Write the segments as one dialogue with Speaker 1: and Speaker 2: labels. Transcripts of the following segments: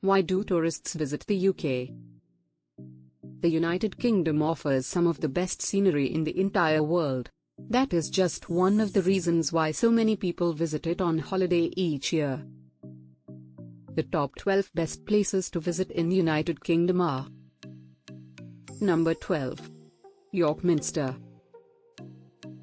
Speaker 1: Why do tourists visit the UK? The United Kingdom offers some of the best scenery in the entire world. That is just one of the reasons why so many people visit it on holiday each year. The top 12 best places to visit in the United Kingdom are: Number 12. York Minster.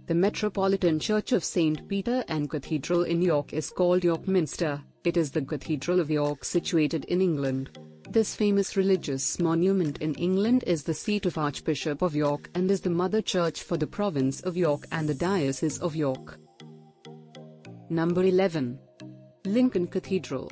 Speaker 1: The Metropolitan Church of St. Peter and Cathedral in York is called York Minster. It is the Cathedral of York situated in England. This famous religious monument in England is the seat of Archbishop of York and is the mother church for the province of York and the Diocese of York. Number 11. Lincoln Cathedral.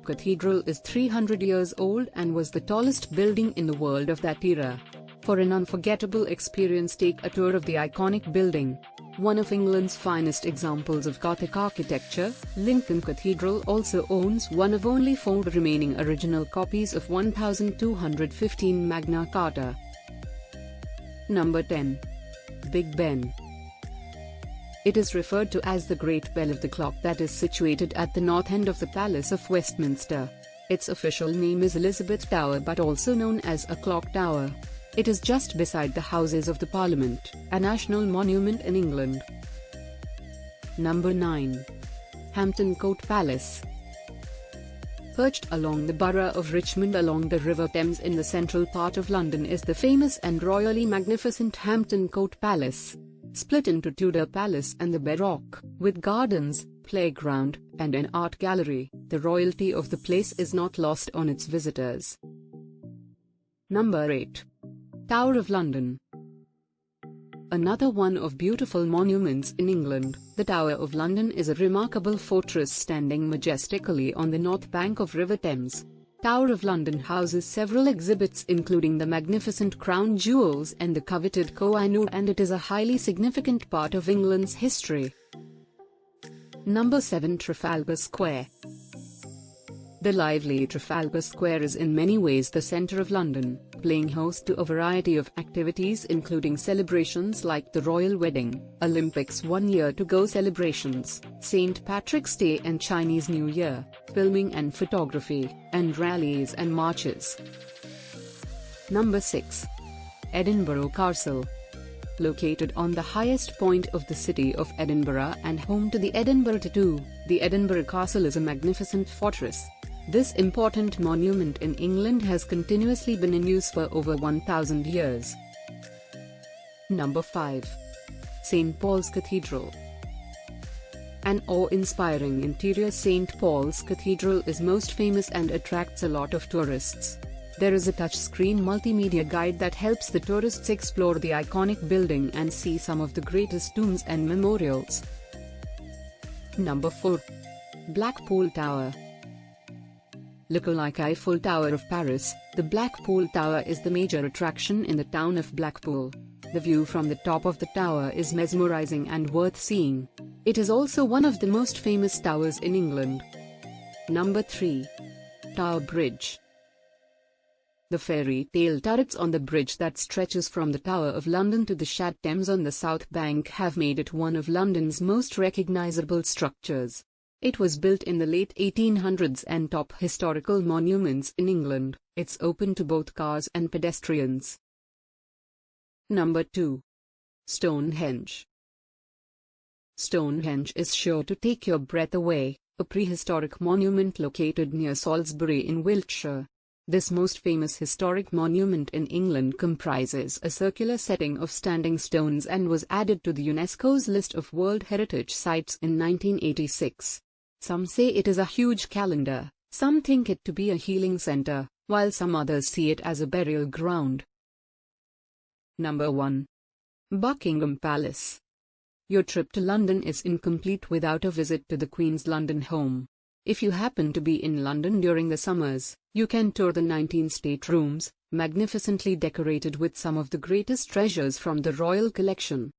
Speaker 1: Cathedral is 300 years old and was the tallest building in the world of that era. For an unforgettable experience, take a tour of the iconic building. One of England's finest examples of Gothic architecture, Lincoln Cathedral also owns one of only 4 remaining original copies of 1215 Magna Carta. Number 10. Big Ben. It is referred to as the Great Bell of the Clock that is situated at the north end of the Palace of Westminster. Its official name is Elizabeth Tower, but also known as a clock tower. It is just beside the Houses of the Parliament, a national monument in England. Number 9. Hampton Court Palace. Perched along the borough of Richmond along the River Thames in the central part of London is the famous and royally magnificent Hampton Court Palace. Split into Tudor Palace and the Baroque, with gardens, playground, and an art gallery, the royalty of the place is not lost on its visitors. Number 8. Tower of London. Another one of beautiful monuments in England, the Tower of London is a remarkable fortress standing majestically on the north bank of River Thames. Tower of London houses several exhibits including the magnificent crown jewels and the coveted Koh-i-Noor, and it is a highly significant part of England's history. Number 7. Trafalgar Square. The lively Trafalgar Square is in many ways the centre of London, playing host to a variety of activities including celebrations like the Royal Wedding, Olympics 1 year to go celebrations, St. Patrick's Day and Chinese New Year, filming and photography, and rallies and marches. Number 6. Edinburgh Castle. Located on the highest point of the city of Edinburgh and home to the Edinburgh Tattoo, the Edinburgh Castle is a magnificent fortress. This important monument in England has continuously been in use for over 1,000 years. Number 5. St. Paul's Cathedral. An awe-inspiring interior St. Paul's Cathedral is most famous and attracts a lot of tourists. There is a touchscreen multimedia guide that helps the tourists explore the iconic building and see some of the greatest tombs and memorials. Number 4. Blackpool Tower. Lookalike Eiffel Tower of Paris, the Blackpool Tower is the major attraction in the town of Blackpool. The view from the top of the tower is mesmerizing and worth seeing. It is also one of the most famous towers in England. Number 3. Tower Bridge. The fairy tale turrets on the bridge that stretches from the Tower of London to the Shad Thames on the south bank have made it one of London's most recognizable structures. It was built in the late 1800s and top historical monuments in England. It's open to both cars and pedestrians. Number 2. Stonehenge. Stonehenge is sure to take your breath away, a prehistoric monument located near Salisbury in Wiltshire. This most famous historic monument in England comprises a circular setting of standing stones and was added to the UNESCO's list of World Heritage Sites in 1986. Some say it is a huge calendar, some think it to be a healing center, while some others see it as a burial ground. Number 1. Buckingham Palace. Your trip to London is incomplete without a visit to the Queen's London home. If you happen to be in London during the summers, you can tour the 19 staterooms, magnificently decorated with some of the greatest treasures from the royal collection.